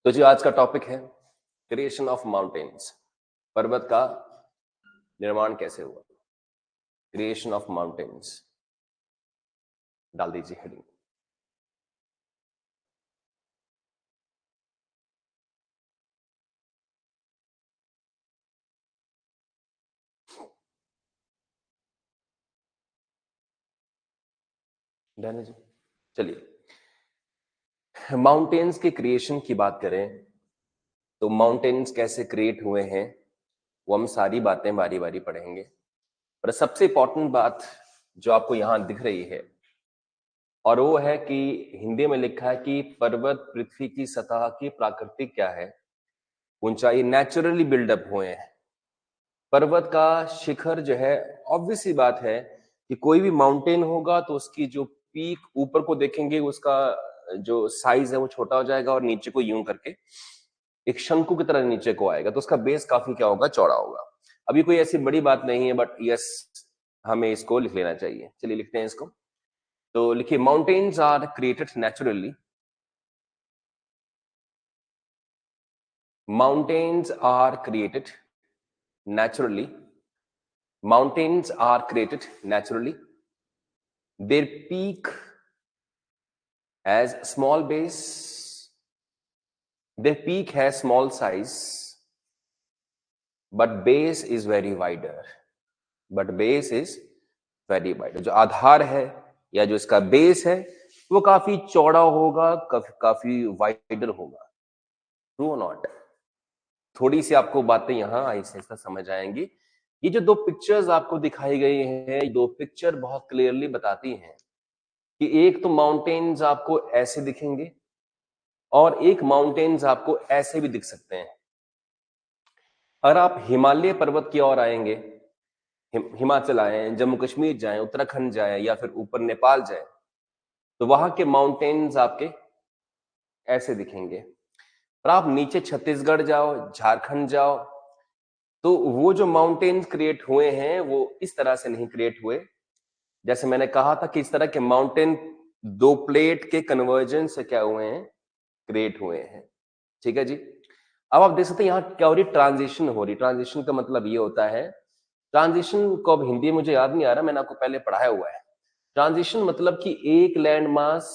तो जी आज का टॉपिक है क्रिएशन ऑफ माउंटेन्स। पर्वत का निर्माण कैसे हुआ, क्रिएशन ऑफ माउंटेन्स। डाल दीजिए हेडिंग। डन जी। चलिए, माउंटेन्स के क्रिएशन की बात करें तो माउंटेन्स कैसे क्रिएट हुए हैं वो हम सारी बातें बारी बारी पढ़ेंगे। पर सबसे इंपॉर्टेंट बात जो आपको यहां दिख रही है और वो है कि हिंदी में लिखा है कि पर्वत पृथ्वी की सतह की प्राकृतिक क्या है ऊंचाई नेचुरली बिल्डअप हुए हैं। पर्वत का शिखर जो है, ऑब्वियस सी बात है कि कोई भी माउंटेन होगा तो उसकी जो पीक ऊपर को देखेंगे उसका जो साइज है वो छोटा हो जाएगा और नीचे को यूं करके एक शंकु की तरह नीचे को आएगा, तो उसका बेस काफी क्या होगा, चौड़ा होगा। अभी कोई ऐसी बड़ी बात नहीं है, बट यस हमें इसको लिख लेना चाहिए। चलिए लिखते हैं इसको। तो लिखिए, mountains are created naturally. Mountains are created naturally. Mountains are created naturally. Their peak has small base. Their peak has small size, but base is very wider. But base is very wider. जो आधार है या जो इसका base है वो काफी चौड़ा होगा, काफी वाइडर होगा। ट्रू और नॉट? थोड़ी सी आपको बातें यहाँ ऐसे समझ आएंगी। ये जो दो पिक्चर्स आपको दिखाई गई हैं, दो पिक्चर बहुत क्लियरली बताती हैं कि एक तो माउंटेन्स आपको ऐसे दिखेंगे और एक माउंटेन्स आपको ऐसे भी दिख सकते हैं। अगर आप हिमालय पर्वत की ओर आएंगे, हिमाचल आए, जम्मू कश्मीर जाएं, उत्तराखंड जाएं या फिर ऊपर नेपाल जाएं, तो वहां के माउंटेन्स आपके ऐसे दिखेंगे। और आप नीचे छत्तीसगढ़ जाओ, झारखंड जाओ, तो वो जो माउंटेन्स क्रिएट हुए हैं वो इस तरह से नहीं क्रिएट हुए। जैसे मैंने कहा था कि इस तरह के माउंटेन दो प्लेट के कन्वर्जन से क्या हुए हैं, क्रिएट हुए हैं। ठीक है जी। अब आप देख सकते हैं यहाँ क्या हो रही, ट्रांजिशन हो रही। ट्रांजिशन का मतलब ये होता है, ट्रांजिशन को अब हिंदी मुझे याद नहीं आ रहा, मैंने आपको पहले पढ़ाया हुआ है। ट्रांजिशन मतलब कि एक लैंड मास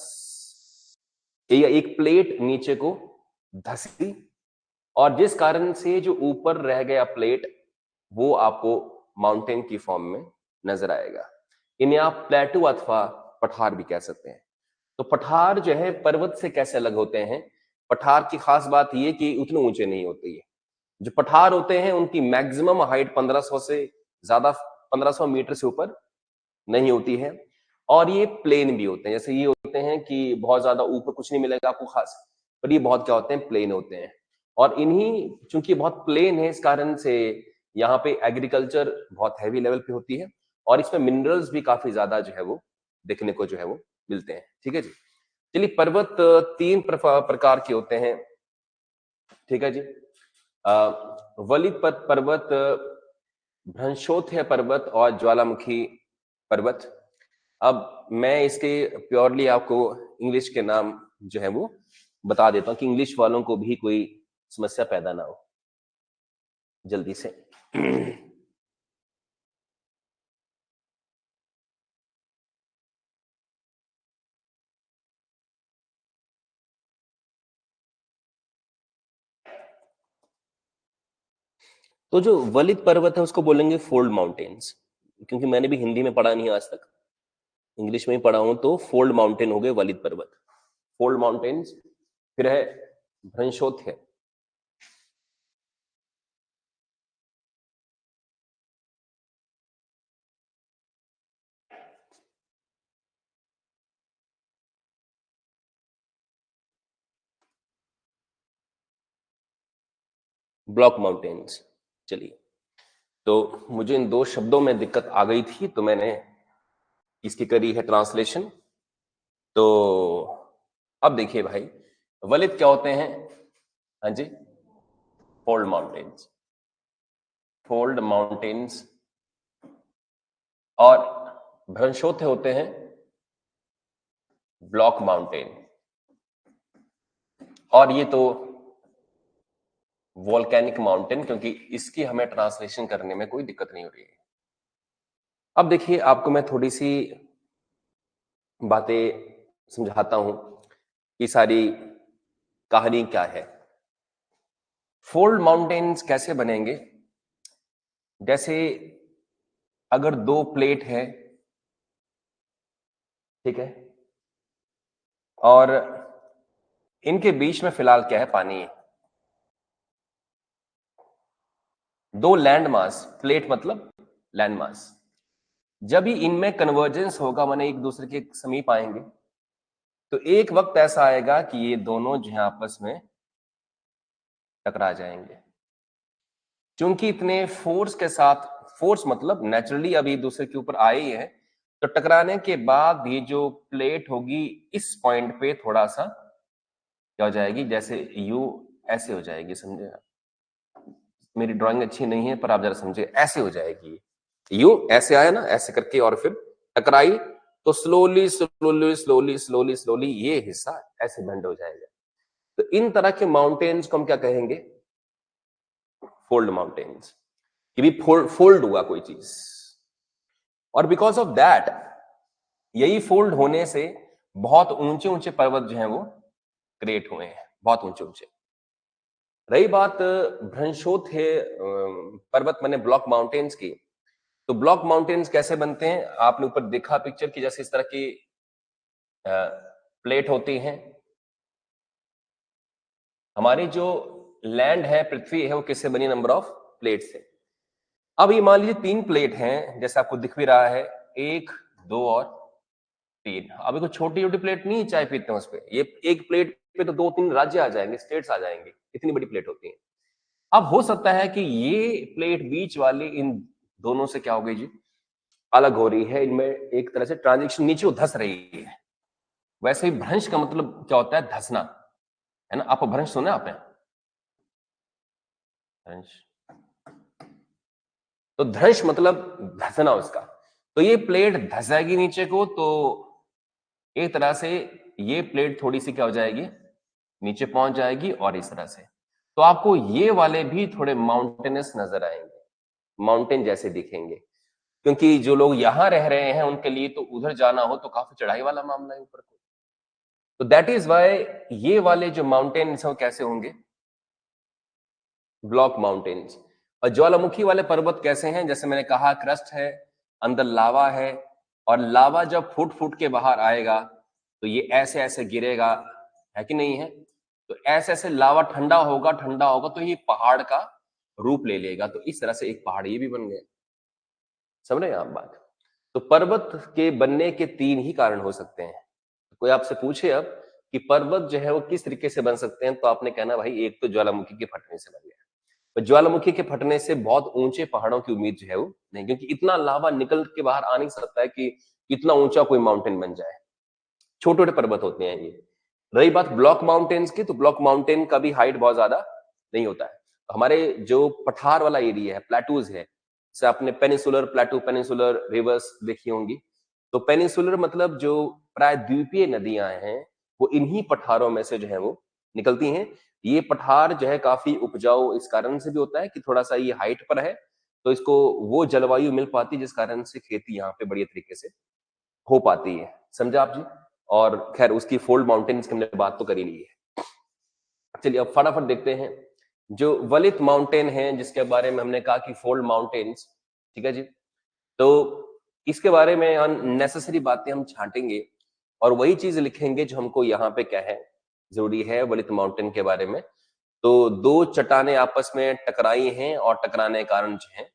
या एक प्लेट नीचे को धसी और जिस कारण से जो ऊपर रह गया प्लेट वो आपको माउंटेन की फॉर्म में नजर आएगा। इन्हें आप प्लेटू अथवा पठार भी कह सकते हैं। तो पठार जो है पर्वत से कैसे अलग होते हैं? पठार की खास बात यह कि उतने ऊंचे नहीं होते। ये जो पठार होते हैं उनकी मैक्सिमम हाइट 1500 से ज्यादा, 1500 मीटर से ऊपर नहीं होती है और ये प्लेन भी होते हैं। जैसे ये होते हैं कि बहुत ज्यादा ऊपर कुछ नहीं मिलेगा आपको खास, पर ये बहुत क्या होते हैं, प्लेन होते हैं। और इन्हीं चूंकि बहुत प्लेन है इस कारण से यहाँ पे एग्रीकल्चर बहुत हैवी लेवल पे होती है और इसमें मिनरल्स भी काफी ज्यादा जो है वो देखने को जो है वो मिलते हैं। ठीक है जी। चलिए, पर्वत तीन प्रकार के होते हैं। ठीक है जी। वलित पर्वत, भ्रंशोत्थय पर्वत और ज्वालामुखी पर्वत। अब मैं इसके प्योरली आपको इंग्लिश के नाम जो है वो बता देता हूं कि इंग्लिश वालों को भी कोई समस्या पैदा ना हो जल्दी से। तो जो वलित पर्वत है उसको बोलेंगे फोल्ड माउंटेन्स, क्योंकि मैंने भी हिंदी में पढ़ा नहीं आज तक, इंग्लिश में ही पढ़ा हूं। तो फोल्ड माउंटेन हो गए वलित पर्वत, फोल्ड माउंटेन्स। फिर है भ्रंशोत्थय। Block mountains. चलिए, तो मुझे इन दो शब्दों में दिक्कत आ गई थी तो मैंने इसकी करी है ट्रांसलेशन। तो अब देखिए भाई, वलित क्या होते हैं? हाँ जी, फोल्ड माउंटेन्स, फोल्ड माउंटेन्स। और भ्रंशोत्थय होते हैं ब्लॉक माउंटेन। और ये तो वॉल्केनिक माउंटेन, क्योंकि इसकी हमें ट्रांसलेशन करने में कोई दिक्कत नहीं हो रही है। अब देखिए, आपको मैं थोड़ी सी बातें समझाता हूं कि सारी कहानी क्या है। फोल्ड माउंटेन्स कैसे बनेंगे? जैसे अगर दो प्लेट है, ठीक है, और इनके बीच में फिलहाल क्या है? पानी है। दो लैंड मास, प्लेट मतलब लैंड मास, जब ही इनमें कन्वर्जेंस होगा, माने एक दूसरे के समीप आएंगे, तो एक वक्त ऐसा आएगा कि ये दोनों जो है आपस में टकरा जाएंगे। क्योंकि इतने फोर्स के साथ, फोर्स मतलब नेचुरली अब एक दूसरे के ऊपर आए ही है, तो टकराने के बाद ये जो प्लेट होगी इस पॉइंट पे थोड़ा सा क्या हो जाएगी, जैसे यू ऐसे हो जाएगी, समझे? मेरी ड्राइंग अच्छी नहीं है पर आप जरा समझे, ऐसे हो जाएगी। यू ऐसे आया ना, ऐसे करके, और फिर टकराई तो slowly slowly slowly slowly slowly ये हिस्सा ऐसे बेंड हो जाएगा। तो इन तरह के माउंटेन्स को हम क्या कहेंगे? Fold mountains. कि भी फोल्ड हुआ कोई चीज, और बिकॉज ऑफ दैट, यही फोल्ड होने से बहुत ऊंचे ऊंचे पर्वत जो हैं वो क्रिएट हुए हैं, बहुत ऊंचे ऊंचे। रही बात भ्रंशोत है पर्वत माने ब्लॉक माउंटेन्स की, तो ब्लॉक माउंटेन्स कैसे बनते हैं? आपने ऊपर देखा पिक्चर की, जैसे इस तरह की प्लेट होती हैं। हमारी जो लैंड है, पृथ्वी है, वो किससे बनी? नंबर ऑफ प्लेट से। अब ये मान लीजिए 3 प्लेट हैं, जैसे आपको दिख भी रहा है, 1, 2 और 3। अब ये कोई छोटी छोटी प्लेट नहीं चाय पीते हैं उस पर, ये एक प्लेट पे तो 2-3 राज्य आ जाएंगे, स्टेट्स आ जाएंगे, इतनी बड़ी प्लेट होती है। अब हो सकता है कि ये प्लेट बीच वाली इन दोनों से क्या हो गई जी? अलग हो रही है, इनमें एक तरह से ट्रांजिशन, नीचे वो धस रही है। वैसे ही भ्रंश का मतलब क्या होता है? धसना, है ना? आप भ्रंश सुना आपने? भ्रंश, तो ध्रंश मतलब धसना उसका। तो ये प्लेट धसेगी नीचे को, तो एक तरह से ये प्लेट थोड़ी सी क्या हो जाएगी? नीचे पहुंच जाएगी, और इस तरह से। तो आपको ये वाले भी थोड़े माउंटेनस नजर आएंगे, माउंटेन जैसे दिखेंगे, क्योंकि जो लोग यहां रह रहे हैं उनके लिए तो उधर जाना हो तो काफी चढ़ाई वाला मामला है ऊपर को। तो दैट इज वाई ये वाले जो माउंटेन्स हैं वो कैसे होंगे? Block mountains. और ज्वालामुखी वाले पर्वत कैसे हैं? जैसे मैंने कहा, क्रस्ट है, अंदर लावा है, और लावा जब फूट फूट के बाहर आएगा तो ये ऐसे ऐसे गिरेगा, है कि नहीं है? तो ऐसे ऐसे लावा ठंडा होगा, ठंडा होगा तो ये पहाड़ का रूप ले लेगा। तो इस तरह से एक पहाड़ ये भी बन गया। समझ रहे हैं आप बात? तो पर्वत के बनने के 3 ही कारण हो सकते हैं। कोई आपसे पूछे अब कि पर्वत जो है वो किस तरीके से बन सकते हैं, तो आपने कहना भाई एक तो ज्वालामुखी के फटने से बन गया। तो ज्वालामुखी के फटने से बहुत ऊंचे पहाड़ों की उम्मीद जो है वो नहीं, क्योंकि इतना लावा निकल के बाहर आ नहीं सकता है कि इतना ऊंचा कोई माउंटेन बन जाए। छोटे छोटे पर्वत होते हैं ये। रही बात ब्लॉक माउंटेन्स की, तो ब्लॉक माउंटेन का भी हाइट बहुत ज्यादा नहीं होता है। तो हमारे जो पठार वाला एरिया है, प्लेटूज है, जैसे आपने पेनिसुलर प्लेटू, पेनिसुलर रिवर्स देखी होंगी, तो पेनिसुलर मतलब जो प्राय द्वीपीय नदियां हैं वो इन्हीं पठारों में से जो है वो निकलती हैं। ये पठार जो है काफी उपजाऊ इस कारण से भी होता है कि थोड़ा सा ये हाइट पर है, तो इसको वो जलवायु मिल पाती है जिस कारण से खेती यहाँ पे बढ़िया तरीके से हो पाती है। समझा आप जी? और खैर उसकी फोल्ड माउंटेन्स की हमने बात तो करी ली है। चलिए अब फटाफट देखते हैं जो वलित माउंटेन है, जिसके बारे में हमने कहा कि फोल्ड माउंटेन्स, ठीक है जी। तो इसके बारे में अननेसेसरी बातें हम छांटेंगे और वही चीज लिखेंगे जो हमको यहाँ पे क्या है जरूरी है वलित माउंटेन के बारे में। तो दो चट्टानें आपस में टकराई हैं और टकराने के कारण जो है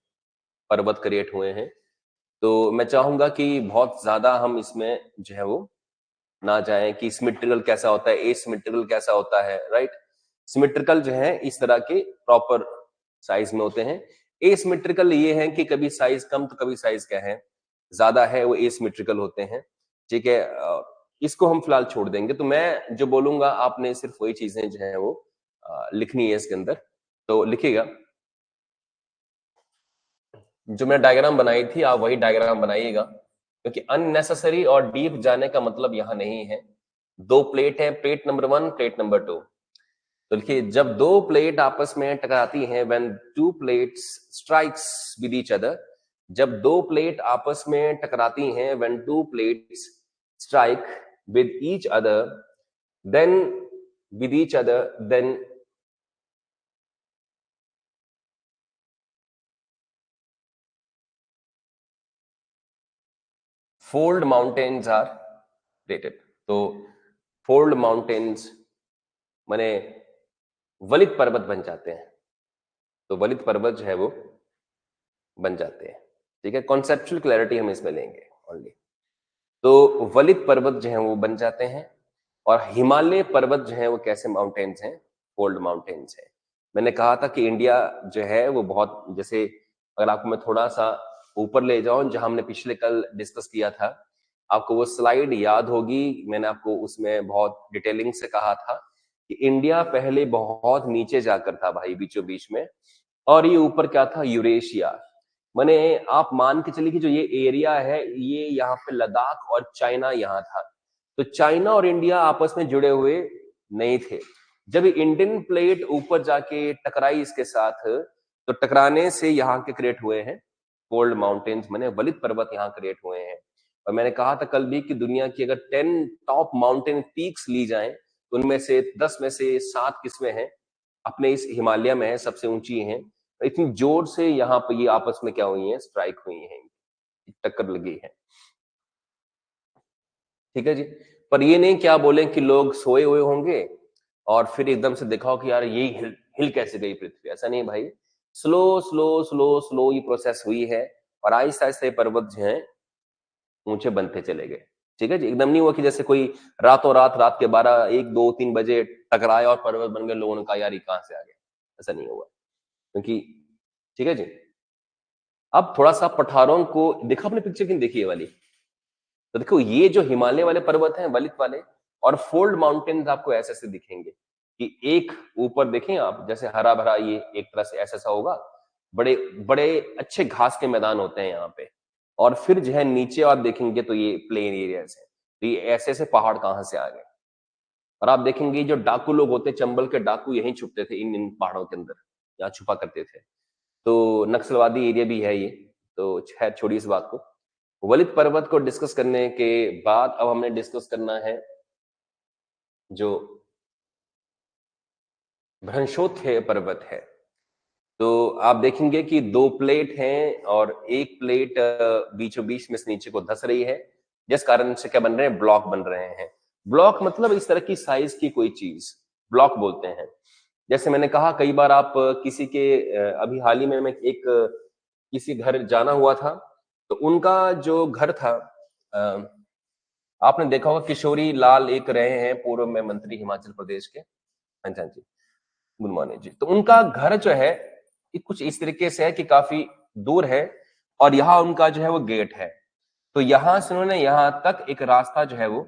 पर्वत क्रिएट हुए हैं। तो मैं चाहूंगा कि बहुत ज्यादा हम इसमें जो है वो ना जाएं कि सिमेट्रिकल कैसा होता है, एसिमेट्रिकल कैसा होता है, राइट? सिमेट्रिकल जो है इस तरह के प्रॉपर साइज में होते हैं। एसिमेट्रिकल ये है कि कभी साइज कम तो कभी साइज क्या है ज्यादा है, वो एसिमेट्रिकल होते हैं, ठीक है। इसको हम फिलहाल छोड़ देंगे। तो मैं जो बोलूंगा आपने सिर्फ वही चीजें जो है वो लिखनी है इसके अंदर। तो लिखिएगा, जो मैं डायग्राम बनाई थी आप वही डायग्राम बनाइएगा, क्योंकि अननेसेसरी और डीप जाने का मतलब यहां नहीं है। दो प्लेट है, प्लेट नंबर 1, प्लेट नंबर 2। तो देखिए, जब दो प्लेट आपस में टकराती हैं, when two plates strikes with each other, जब दो प्लेट आपस में टकराती हैं, when two plates strike with each other, then with each other, then fold mountains are created. तो fold mountains माने वलित पर्वत बन जाते हैं। तो वलित पर्वत जो है वो बन जाते हैं। ठीक है, कॉन्सेप्चुअल क्लैरिटी हम इसमें लेंगे ओनली। तो वलित पर्वत जो है वो बन जाते हैं, और हिमालय पर्वत जो है वो कैसे माउंटेन्स हैं? फोल्ड माउंटेन्स हैं। मैंने कहा था कि इंडिया जो है वो बहुत, जैसे अगर आपको मैं थोड़ा सा ऊपर ले जाऊं, जहां हमने पिछले कल डिस्कस किया था, आपको वो स्लाइड याद होगी, मैंने आपको उसमें बहुत डिटेलिंग से कहा था कि इंडिया पहले बहुत नीचे जाकर था भाई, बीचों बीच में, और ये ऊपर क्या था? यूरेशिया। माने आप मान के चलिए कि जो ये एरिया है, ये यहाँ पे लद्दाख और चाइना यहाँ था। तो चाइना और इंडिया आपस में जुड़े हुए नहीं थे। जब इंडियन प्लेट ऊपर जाके टकराई इसके साथ, तो टकराने से यहाँ के क्रिएट हुए हैं फोल्ड माउंटेन्स, माने वलित पर्वत यहाँ क्रिएट हुए हैं। और मैंने कहा था कल भी कि दुनिया की अगर 10 टॉप माउंटेन पीक्स ली जाएं, तो उनमें से 10 में से 7 किस्में हैं अपने इस हिमालय में है, सबसे ऊंची हैं। इतनी जोर से यहाँ पे ये आपस में क्या हुई है? स्ट्राइक हुई है, टक्कर लगी है। ठीक है जी। पर ये नहीं क्या बोले कि लोग सोए हुए होंगे और फिर एकदम से देखा हो कि यार ये हिल कैसे गई पृथ्वी। ऐसा नहीं भाई, स्लो स्लो स्लो स्लो ये प्रोसेस हुई है, और आहिस्ता आहिस्ता पर्वत जो है ऊंचे बनते चले गए। ठीक है जी, एकदम नहीं हुआ कि जैसे कोई रातों रात, रात के 12, 1, 2, 3 बजे टकराया और पर्वत बन गए, लोगों ने कहा यार ये कहां से आ गया। ऐसा नहीं हुआ, क्योंकि ठीक है जी। अब थोड़ा सा पठारों को देखा आपने, पिक्चर की देखी है वाली? तो देखो, ये जो हिमालय वाले पर्वत हैं वलित वाले, और फोल्ड माउंटेन्स आपको ऐसे ऐसे दिखेंगे कि एक ऊपर देखें आप, जैसे हरा भरा ये एक तरह से ऐसा ऐसा होगा, बड़े बड़े अच्छे घास के मैदान होते हैं यहाँ पे, और फिर जो है नीचे आप देखेंगे तो ये प्लेन एरियाज है। तो ये ऐसे ऐसे पहाड़ कहाँ से आ गए? और आप देखेंगे जो डाकू लोग होते, चंबल के डाकू यहीं छुपते थे, इन इन पहाड़ों के अंदर, यहाँ छुपा करते थे। तो नक्सलवादी एरिया भी है ये। तो खैर छोड़िए इस बात को। वलित पर्वत को डिस्कस करने के बाद अब हमने डिस्कस करना है जो भ्रंशोत्थेय पर्वत है। तो आप देखेंगे कि दो प्लेट हैं, और एक प्लेट बीचों बीच में से नीचे को धस रही है, जिस कारण से क्या बन रहे हैं? ब्लॉक बन रहे हैं। ब्लॉक मतलब इस तरह की साइज की कोई चीज, ब्लॉक बोलते हैं। जैसे मैंने कहा कई बार, आप किसी के अभी हाल ही में मैं एक किसी घर जाना हुआ था, तो उनका जो घर था, आपने देखा होगा किशोरी लाल एक रहे हैं पूर्व में मंत्री हिमाचल प्रदेश के। हाँ जी, हाँ जी, गुड मॉर्निंग जी। तो उनका घर जो है कुछ इस तरीके से है कि काफी दूर है, और यहाँ उनका जो है वो गेट है। तो यहां से उन्होंने यहां तक एक रास्ता जो है वो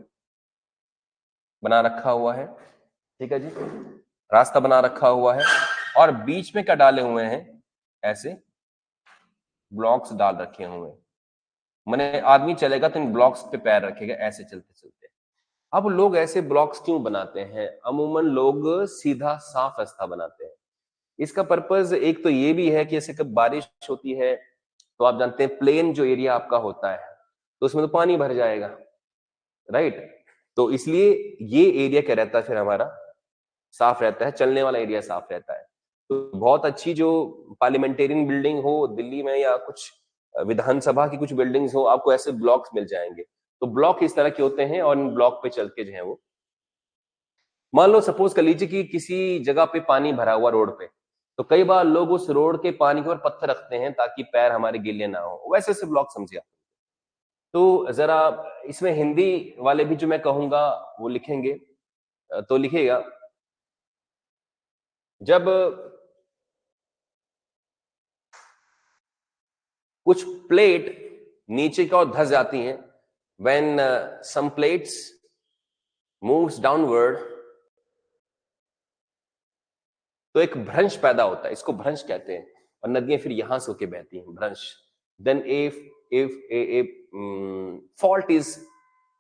बना रखा हुआ है। ठीक है जी, रास्ता बना रखा हुआ है, और बीच में क्या डाले हुए हैं? ऐसे ब्लॉक्स डाल रखे हुए हैं। मैंने आदमी चलेगा तो इन ब्लॉक्स पे पैर रखेगा, ऐसे चलते चलते। अब लोग ऐसे ब्लॉक्स क्यों बनाते हैं? अमूमन लोग सीधा साफ रास्ता बनाते हैं। इसका पर्पज एक तो ये भी है कि जैसे कब बारिश होती है, तो आप जानते हैं प्लेन जो एरिया आपका होता है, तो उसमें तो पानी भर जाएगा, राइट? तो इसलिए ये एरिया क्या रहता है फिर हमारा? साफ रहता है, चलने वाला एरिया साफ रहता है। तो बहुत अच्छी जो पार्लियामेंटेरियन बिल्डिंग हो दिल्ली में, या कुछ विधानसभा की कुछ बिल्डिंग्स हो, आपको ऐसे ब्लॉक्स मिल जाएंगे। तो ब्लॉक इस तरह के होते हैं, और इन ब्लॉक पे चल के जो है वो, मान लो सपोज कर लीजिए कि किसी जगह पे पानी भरा हुआ रोड पे, तो कई बार लोग उस रोड के पानी के ऊपर पत्थर रखते हैं ताकि पैर हमारे गीले ना हो, वैसे ऐसे ब्लॉक समझिए। तो जरा इसमें हिंदी वाले भी जो मैं कहूंगा वो लिखेंगे, तो लिखिएगा, जब कुछ प्लेट नीचे की ओर धस जाती हैं, when some plates moves downward, तो एक भ्रंश पैदा होता है, इसको भ्रंश कहते हैं। और नदियां फिर यहां से होके बहती हैं, भ्रंश। Then if a fault is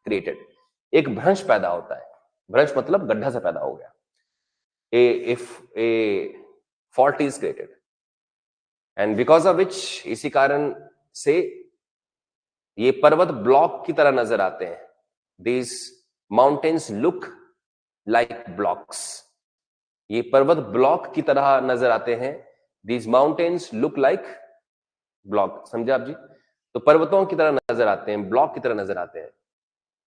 created, एक भ्रंश पैदा होता है। भ्रंश मतलब गड्ढा से पैदा हो गया। if a fault is created, and because of which, इसी कारण से ये पर्वत ब्लॉक की तरह नजर आते हैं. These mountains look like blocks. ये पर्वत ब्लॉक की तरह नजर आते हैं. These mountains look like block. समझे आप जी? तो पर्वतों की तरह नजर आते हैं, ब्लॉक की तरह नजर आते हैं.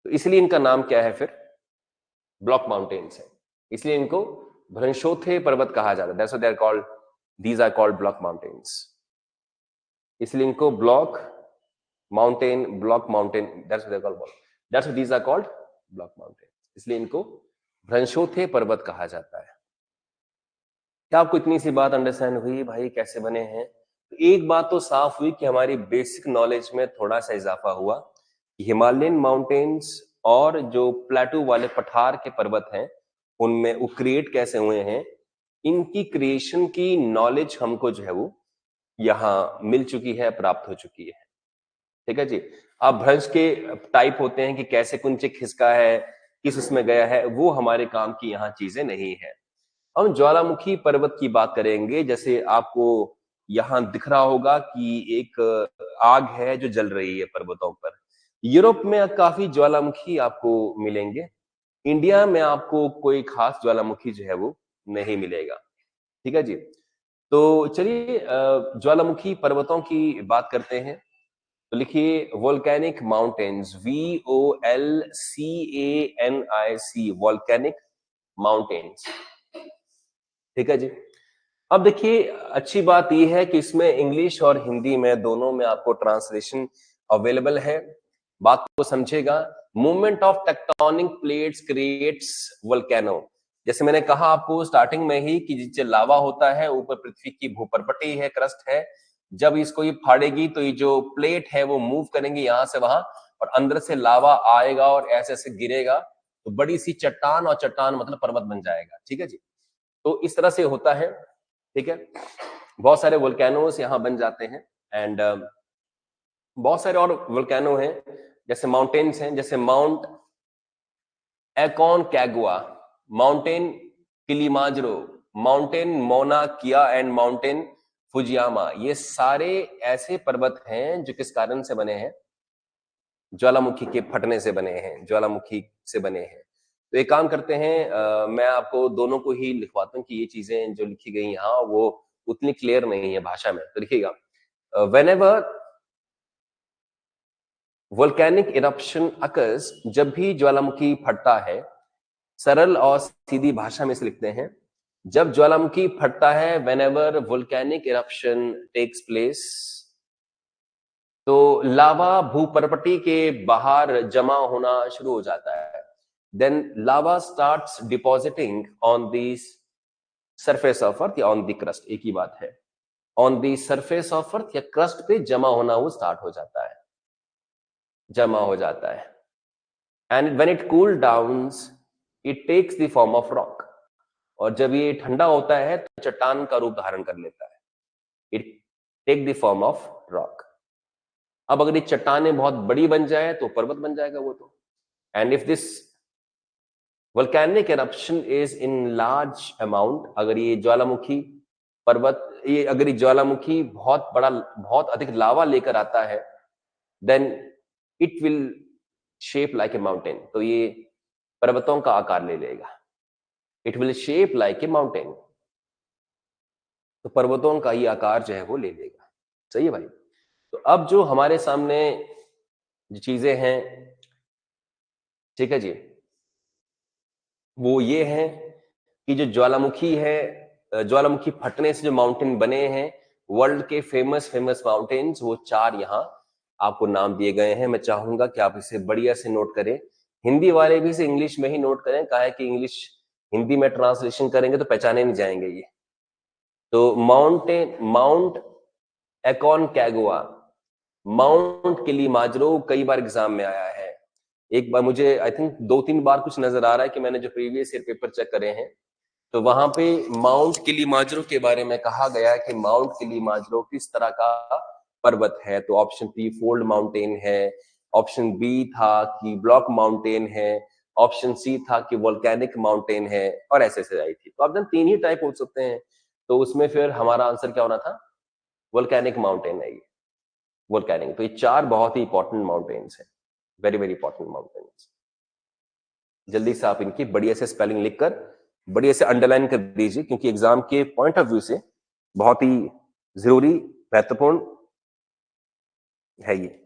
तो इसलिए इनका नाम क्या है फिर? ब्लॉक माउंटेन्स है. इसलिए इनको भ्रंशोथे पर्वत कहा जाता है. That's why they are called, these are called block mountains. इसलिए इनको block mountain, block mountain, that's what they are called. That's why these are called block mountains. इसलिए इनको भ्रंशोथे पर्वत कहा जाता है. क्या आपको इतनी सी बात अंडरस्टैंड हुई भाई कैसे बने हैं? तो एक बात तो साफ हुई कि हमारी बेसिक नॉलेज में थोड़ा सा इजाफा हुआ कि हिमालयन माउंटेन्स और जो प्लेटू वाले पठार के पर्वत हैं उनमें वो क्रिएट कैसे हुए हैं, इनकी क्रिएशन की नॉलेज हमको जो है वो यहाँ मिल चुकी है, प्राप्त हो चुकी है. ठीक है जी. अब भ्रंश के टाइप होते हैं कि कैसे कुंचे खिसका है, किस उसमें गया है, वो हमारे काम की यहाँ चीजें नहीं है. हम ज्वालामुखी पर्वत की बात करेंगे. जैसे आपको यहाँ दिख रहा होगा कि एक आग है जो जल रही है पर्वतों पर. यूरोप में काफी ज्वालामुखी आपको मिलेंगे. इंडिया में आपको कोई खास ज्वालामुखी जो है वो नहीं मिलेगा. ठीक है जी. तो चलिए ज्वालामुखी पर्वतों की बात करते हैं. तो लिखिए volcanic mountains, VOLCANIC, volcanic mountains. ठीक है जी. अब देखिए अच्छी बात यह है कि इसमें इंग्लिश और हिंदी में दोनों में आपको ट्रांसलेशन अवेलेबल है. बात को समझेगा. Movement of tectonic plates creates volcano. जैसे मैंने कहा आपको स्टार्टिंग में ही कि जिससे लावा होता है, ऊपर पृथ्वी की भूपर्पटी है, क्रस्ट है, जब इसको ये फाड़ेगी तो ये जो प्लेट है वो मूव करेंगे यहां से वहां, और अंदर से लावा आएगा और ऐसे ऐसे गिरेगा तो बड़ी सी चट्टान, और चट्टान मतलब पर्वत बन जाएगा. ठीक है जी. तो इस तरह से होता है. ठीक है. बहुत सारे वोल्केनोस यहाँ बन जाते हैं. एंड बहुत सारे और वोल्केनो हैं, जैसे माउंटेन्स हैं, जैसे mount Aconcagua, mountain Kilimanjaro, mountain मौना किया एंड माउंटेन फुजियामा. ये सारे ऐसे पर्वत हैं जो किस कारण से बने हैं? ज्वालामुखी के फटने से बने हैं, ज्वालामुखी से बने हैं. तो एक काम करते हैं, मैं आपको दोनों को ही लिखवाता हूँ कि ये चीजें जो लिखी गई यहाँ वो उतनी क्लियर नहीं है भाषा में. तो लिखिएगा, व्हेनेवर वोल्केनिक इरप्शन अकर्स, जब भी ज्वालामुखी फटता है, सरल और सीधी भाषा में से लिखते हैं, जब ज्वालामुखी फटता है, whenever volcanic eruption takes place, तो लावा भूपर्पटी के बाहर जमा होना शुरू हो जाता है. Then lava starts depositing on the surface of earth या ऑन द क्रस्ट, एक ही बात है. On the surface of earth या क्रस्ट पे जमा होना वो स्टार्ट हो जाता है, जमा हो जाता है. And when it cool downs it takes the form of rock. और जब ये ठंडा होता है तो चट्टान का रूप धारण कर लेता है. It take the form of rock. अब अगर ये चट्टानें बहुत बड़ी बन जाए तो पर्वत बन जाएगा वो तो. And if this volcanic eruption is in large amount, अगर ये ज्वालामुखी पर्वत, ये अगर ये ज्वालामुखी बहुत बड़ा, बहुत अधिक लावा लेकर आता है, then it will shape like a mountain. तो ये पर्वतों का आकार ले लेगा. It will shape like a mountain. तो पर्वतों का ये आकार जो है वो ले लेगा. सही है भाई. तो अब जो हमारे सामने जो चीजें हैं, ठीक है जी, वो ये है कि जो ज्वालामुखी है, ज्वालामुखी फटने से जो माउंटेन बने हैं, वर्ल्ड के फेमस माउंटेन्स, वो 4 यहाँ आपको नाम दिए गए हैं. मैं चाहूंगा कि आप इसे बढ़िया से नोट करें. हिंदी वाले भी इसे इंग्लिश में ही नोट करें, कहा है कि इंग्लिश हिंदी में ट्रांसलेशन करेंगे तो पहचाने नहीं जाएंगे ये. तो माउंट एकोनकागुआ, माउंट किलिमांजारो कई बार एग्जाम में आया है. एक बार मुझे आई थिंक 2-3 बार कुछ नजर आ रहा है कि मैंने जो प्रीवियस ईयर पेपर चेक करे हैं तो वहां पे माउंट किलिमांजारो के बारे में कहा गया है कि माउंट किलिमांजारो किस तरह का पर्वत है. तो ऑप्शन बी फोल्ड माउंटेन है, ऑप्शन बी था कि ब्लॉक माउंटेन है, ऑप्शन सी था कि वोल्केनिक माउंटेन है, और ऐसे ऐसे आई थी। तो आप जन 3 ही टाइप हो सकते हैं, तो उसमें फिर हमारा आंसर क्या होना था? वोल्केनिक माउंटेन है ये, वोल्केनिक। तो ये 4 बहुत ही इंपॉर्टेंट माउंटेन्स हैं, वेरी वेरी इंपॉर्टेंट माउंटेन्स। जल्दी से आप इनकी बढ़िया से स्पेलिंग लिखकर बढ़िया से अंडरलाइन कर दीजिए, क्योंकि एग्जाम के पॉइंट ऑफ व्यू से बहुत ही जरूरी, महत्वपूर्ण है ये।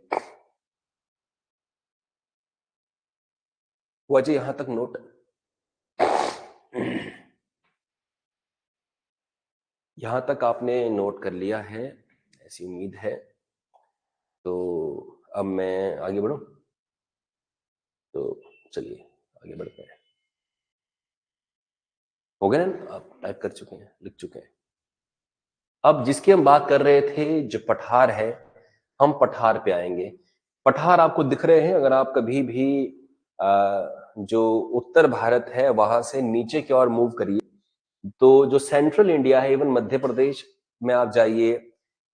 हुआ जी यहां तक नोट? यहां तक आपने नोट कर लिया है, ऐसी उम्मीद है। तो अब मैं आगे बढ़ूं? तो चलिए आगे बढ़ते हैं। हो गया ना? आप टाइप कर चुके हैं, लिख चुके हैं। अब जिसकी हम बात कर रहे थे, जो पठार है, हम पठार पे आएंगे। पठार आपको दिख रहे हैं? अगर आप कभी भी जो उत्तर भारत है वहां से नीचे की ओर मूव करिए, तो जो सेंट्रल इंडिया है, इवन मध्य प्रदेश में आप जाइए,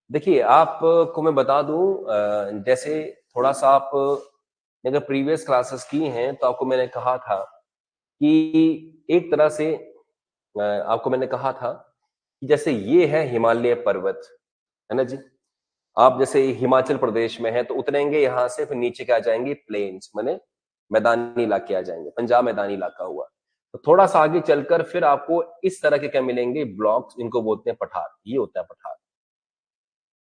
देखिए आपको मैं बता दूं, जैसे थोड़ा सा आप अगर प्रीवियस क्लासेस की हैं तो आपको मैंने कहा था कि एक तरह से आपको मैंने कहा था कि जैसे ये है हिमालय पर्वत, है ना जी? आप जैसे हिमाचल प्रदेश में है तो उतरेंगे यहाँ से, फिर नीचे क्या आ जाएंगे? प्लेन्स, माने मैदानी इलाके आ जाएंगे, पंजाब मैदानी इलाका हुआ। तो थोड़ा सा आगे चलकर फिर आपको इस तरह के क्या मिलेंगे? ब्लॉक्स, इनको बोलते हैं पठार। ये होता है पठार,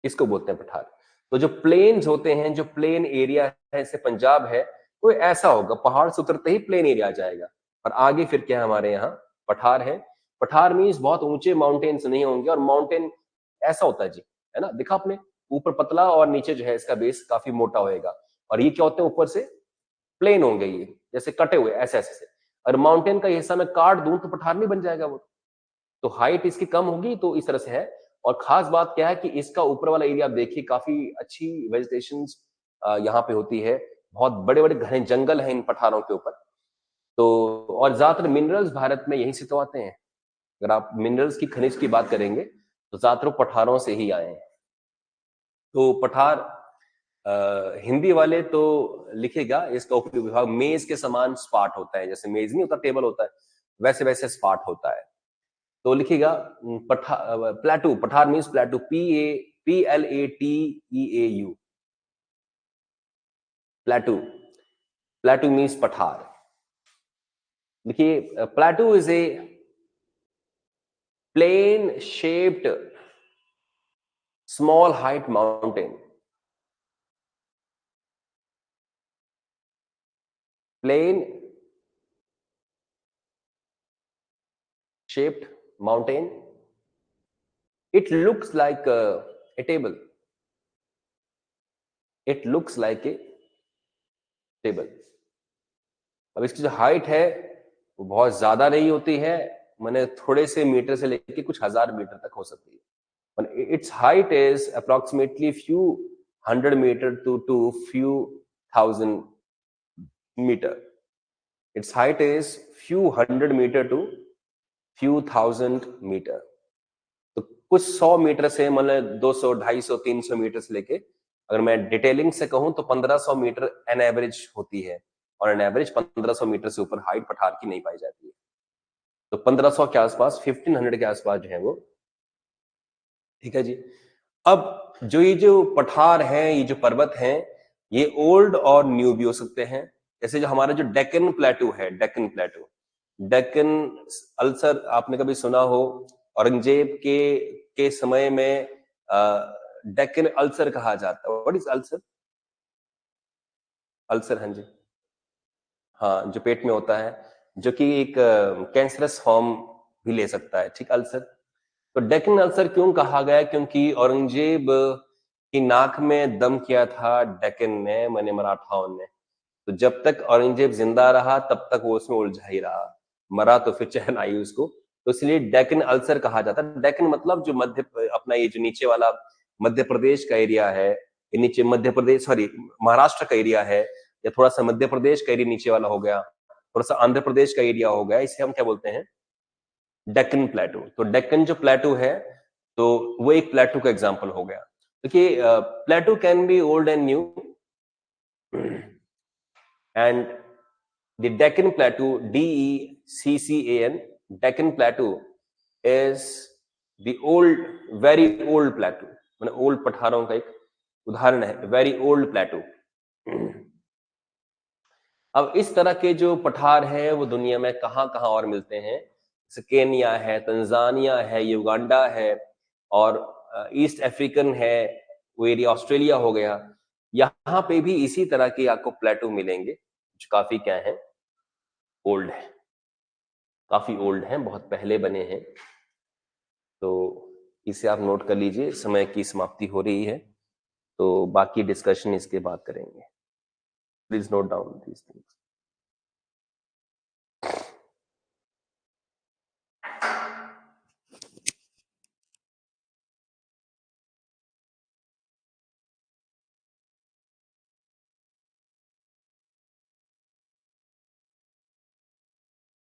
इसको बोलते हैं पठार। तो जो प्लेन्स होते हैं, जो प्लेन एरिया है, जैसे पंजाब है, वो ऐसा होगा, पहाड़ से उतरते ही प्लेन एरिया आ जाएगा, और आगे फिर क्या हमारे यहाँ पठार है। पठार मीन्स बहुत ऊंचे माउंटेन्स नहीं होंगे, और माउंटेन ऐसा होता है जी, है ना? देखा आपने, ऊपर पतला और नीचे जो है इसका बेस काफी मोटा होएगा, और ये क्या होते हैं? ऊपर से प्लेन होंगे, ये जैसे कटे हुए ऐसे ऐसे से। और माउंटेन का हिस्सा मैं काट दूं तो पठार नहीं बन जाएगा वो, तो हाइट इसकी कम होगी, तो इस तरह से है। और खास बात क्या है कि इसका ऊपर वाला एरिया आप देखिए, काफी अच्छी वेजिटेशन यहाँ पे होती है, बहुत बड़े बड़े घने जंगल हैं इन पठारों के ऊपर। तो और ज्यादातर मिनरल्स भारत में यहीं से तो आते हैं। अगर आप मिनरल्स की, खनिज की बात करेंगे तो ज्यादातर पठारों से ही आए हैं। तो पठार हिंदी वाले तो लिखेगा, इसका उपयोग विभाग मेज के समान स्पाट होता है, जैसे मेज नहीं होता, टेबल होता है, वैसे वैसे स्पाट होता है। तो लिखिएगा प्लेटू, पठार means plateau, PLATEAU, plateau, plateau means पठार। देखिए plateau is a plain shaped small height mountain, plain shaped mountain. It looks like a table. It looks like a table. अब इसकी जो हाइट है वो बहुत ज्यादा नहीं होती है, मैंने थोड़े से मीटर से लेके कुछ हजार मीटर तक हो सकती है। Its height is approximately few 100 metre to few 1000 metre. Its height is few 100 metre to few 1000 metre. तो कुछ 100 मीटर से, मतलब 200, 250, 300 मीटर से लेके, अगर मैं डिटेलिंग से कहूं तो 1500 मीटर एन एवरेज होती है, और एन एवरेज 1500 मीटर से ऊपर हाइट पठार की नहीं पाई जाती है। तो 1500 के आसपास, 1500 के आसपास जो है वो, ठीक है जी। अब जो पठार हैं, ये जो पर्वत हैं, ये ओल्ड और न्यू भी हो सकते हैं। जैसे जो हमारा जो डेक्कन प्लेटू है, डेक्कन प्लेटू, डेक्कन अल्सर आपने कभी सुना हो, औरंगजेब के समय में डेक्कन अल्सर कहा जाता है। What is ulcer? अल्सर, हाँ जी, हाँ, जो पेट में होता है, जो कि एक कैंसरस फॉर्म भी ले सकता है, ठीक, अल्सर। तो डेक्कन अल्सर क्यों कहा गया? क्योंकि औरंगजेब की नाक में दम किया था डेक्कन ने, माने मराठाओं ने। तो जब तक औरंगजेब जिंदा रहा तब तक वो उसमें उलझा ही रहा, मरा तो फिर चैन आई उसको। तो इसलिए डेक्कन अल्सर कहा जाता है। डेक्कन मतलब जो मध्य, अपना ये जो नीचे वाला मध्य प्रदेश का एरिया है, ये नीचे मध्य प्रदेश, सॉरी, महाराष्ट्र का एरिया है, या थोड़ा सा मध्य प्रदेश का एरिया नीचे वाला हो गया, थोड़ा सा आंध्र प्रदेश का एरिया हो गया, इसे हम क्या बोलते हैं? डेक्कन प्लेटू। तो डेक्कन जो प्लेटू है, तो वो एक प्लेटू का एग्जांपल हो गया। देखिए प्लेटू can be old and new, and The Deccan Plateau, DECCAN, Deccan Plateau is the old, very old plateau. मैंने ओल्ड पठारों का एक उदाहरण है, वेरी ओल्ड प्लेटो। अब इस तरह के जो पठार हैं वो दुनिया में कहां कहां और मिलते हैं, जैसे केन्या है, तंजानिया है, युगांडा है, और ईस्ट अफ्रीकन है, वो एरिया ऑस्ट्रेलिया हो गया। यहाँ पे भी इसी तरह के आपको प्लेटो मिलेंगे जो काफी क्या है, ओल्ड है, काफी ओल्ड हैं, बहुत पहले बने हैं। तो इसे आप नोट कर लीजिए, समय की समाप्ति हो रही है, तो बाकी डिस्कशन इसके बाद करेंगे। Please note down these things.